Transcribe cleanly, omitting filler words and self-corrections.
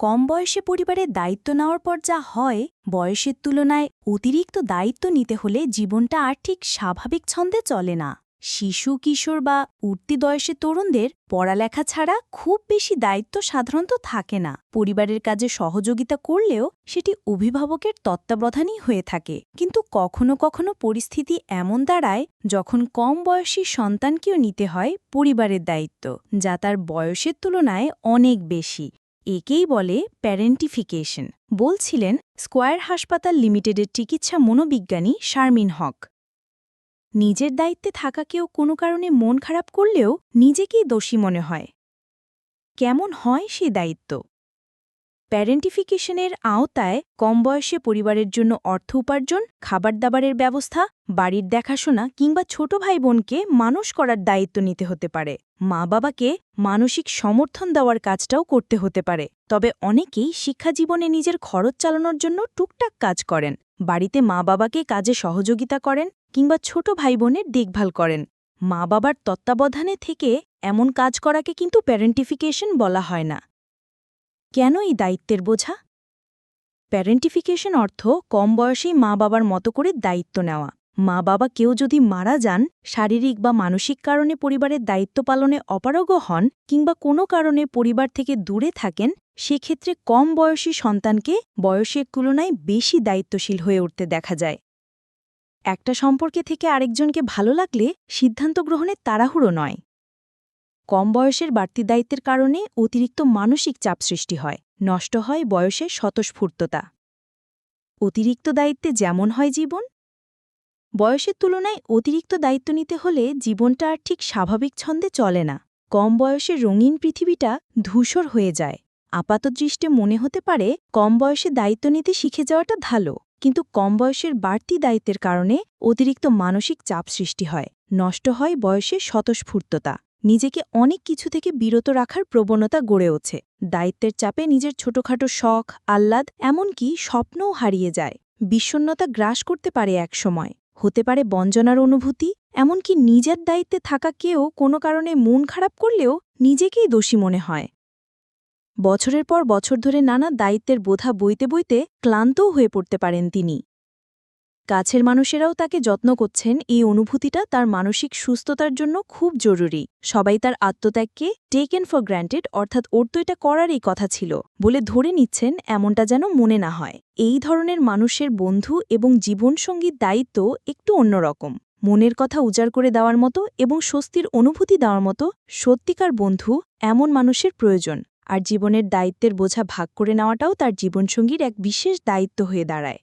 কম বয়সে পরিবারের দায়িত্ব নেওয়ার পর যা হয়, বয়সের তুলনায় অতিরিক্ত দায়িত্ব নিতে হলে জীবনটা আর ঠিক স্বাভাবিক ছন্দে চলে না। শিশু কিশোর বা উঠতি বয়সে তরুণদের পড়ালেখা ছাড়া খুব বেশি দায়িত্ব সাধারণত থাকে না। পরিবারের কাজে সহযোগিতা করলেও সেটি অভিভাবকের তত্ত্বাবধানেই হয়ে থাকে। কিন্তু কখনো কখনো পরিস্থিতি এমন দাঁড়ায় যখন কম বয়সী সন্তানকেও নিতে হয় পরিবারের দায়িত্ব, যা তার বয়সের তুলনায় অনেক বেশি। একেই বলে প্যারেন্টিফিকেশন, বলছিলেন স্কয়ার হাসপাতাল লিমিটেডের চিকিৎসা মনোবিজ্ঞানী শারমিন হক। নিজের দায়িত্বে থাকা কেউ কোনো কারণে মন খারাপ করলেও নিজেকেই দোষী মনে হয়। কেমন হয় সেই দায়িত্ব? প্যারেন্টিফিকেশনের আওতায় কম বয়সে পরিবারের জন্য অর্থ উপার্জন, খাবার দাবারের ব্যবস্থা, বাড়ির দেখাশোনা কিংবা ছোট ভাই বোনকে মানুষ করার দায়িত্ব নিতে হতে পারে। মা বাবাকে মানসিক সমর্থন দেওয়ার কাজটাও করতে হতে পারে। তবে অনেকেই শিক্ষাজীবনে নিজের খরচ চালানোর জন্য টুকটাক কাজ করেন, বাড়িতে মা বাবাকে কাজে সহযোগিতা করেন কিংবা ছোট ভাই বোনের দেখভাল করেন। মা বাবার তত্ত্বাবধানে থেকে এমন কাজ করাকে কিন্তু প্যারেন্টিফিকেশন বলা হয় না। কেন এই দায়িত্বের বোঝা? প্যারেন্টিফিকেশন অর্থ কম বয়সেই মা বাবার মতো করে দায়িত্ব নেওয়া। মা বাবা কেউ যদি মারা যান, শারীরিক বা মানসিক কারণে পরিবারের দায়িত্ব পালনে অপারগ হন কিংবা কোনো কারণে পরিবার থেকে দূরে থাকেন, সেক্ষেত্রে কম বয়সী সন্তানকে বয়সের তুলনায় বেশি দায়িত্বশীল হয়ে উঠতে দেখা যায়। একটা সম্পর্কে থেকে আরেকজনকে ভালো লাগলে সিদ্ধান্ত গ্রহণে তাড়াহুড়ো নয়। কম বয়সের বাড়তি দায়িত্বের কারণে অতিরিক্ত মানসিক চাপ সৃষ্টি হয়, নষ্ট হয় বয়সের স্বতঃস্ফূর্ততা। অতিরিক্ত দায়িত্বে যেমন হয় জীবন, বয়সের তুলনায় অতিরিক্ত দায়িত্ব নিতে হলে জীবনটা আর ঠিক স্বাভাবিক ছন্দে চলে না। কম বয়সে রঙিন পৃথিবীটা ধূসর হয়ে যায়। আপাতদৃষ্টে মনে হতে পারে কম বয়সে দায়িত্ব নিতে শিখে যাওয়াটা ভালো, কিন্তু কম বয়সের বাড়তি দায়িত্বের কারণে অতিরিক্ত মানসিক চাপ সৃষ্টি হয়, নষ্ট হয় বয়সের স্বতঃস্ফূর্ততা। নিজেকে অনেক কিছু থেকে বিরত রাখার প্রবণতা গড়ে ওঠে। দায়িত্বের চাপে নিজের ছোটখাটো শখ, আহ্লাদ, এমনকি স্বপ্নও হারিয়ে যায়। বিষণ্ণতা গ্রাস করতে পারে একসময়। হতে পারে বঞ্চনার অনুভূতি, এমনকি নিজের দায়িত্বে থাকা কেউ কোনো কারণে মন খারাপ করলেও নিজেকেই দোষী মনে হয়। বছরের পর বছর ধরে নানা দায়িত্বের বোঝা বইতে বইতে ক্লান্তও হয়ে পড়তে পারেন তিনি। কাছের মানুষেরাও তাকে যত্ন করছেন, এই অনুভূতিটা তার মানসিক সুস্থতার জন্য খুব জরুরি। সবাই তার আত্মত্যাগকে টেকেন ফর গ্র্যান্টেড, অর্থাৎ ওর তো এটা করারই কথা ছিল বলে ধরে নিচ্ছেন, এমনটা যেন মনে না হয়। এই ধরনের মানুষের বন্ধু এবং জীবনসঙ্গীর দায়িত্ব একটু অন্যরকম। মনের কথা উজাড় করে দেওয়ার মতো এবং স্বস্তির অনুভূতি দেওয়ার মতো সত্যিকার বন্ধু এমন মানুষের প্রয়োজন। আর জীবনের দায়িত্বের বোঝা ভাগ করে নেওয়াটাও তার জীবনসঙ্গীর এক বিশেষ দায়িত্ব হয়ে দাঁড়ায়।